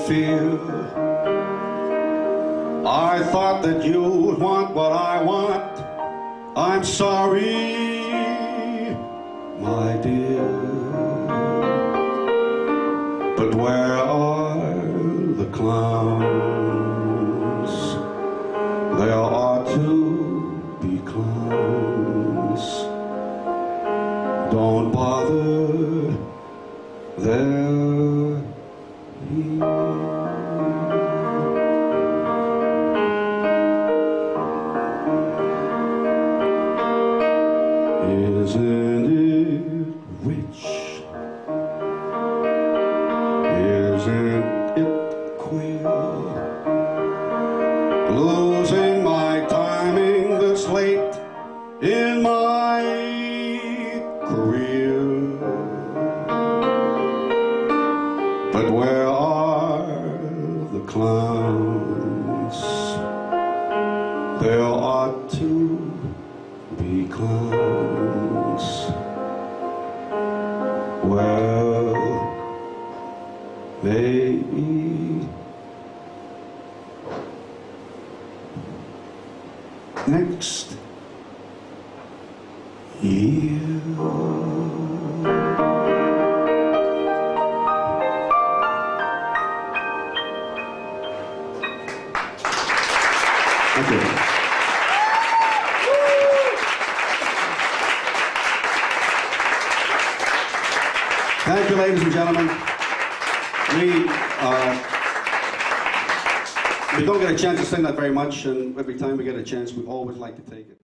feel. I thought that you would want what I want. I'm sorry, my dear. But where are the clowns? There ought to be clowns. Don't bother, they're here. Isn't it rich? Isn't it queer? Losing my timing this late in my career. But where are the clowns? There ought to be clowns. Well, maybe next year. Thank you. Thank you, ladies and gentlemen. We don't get a chance to sing that very much, and every time we get a chance, we always like to take it.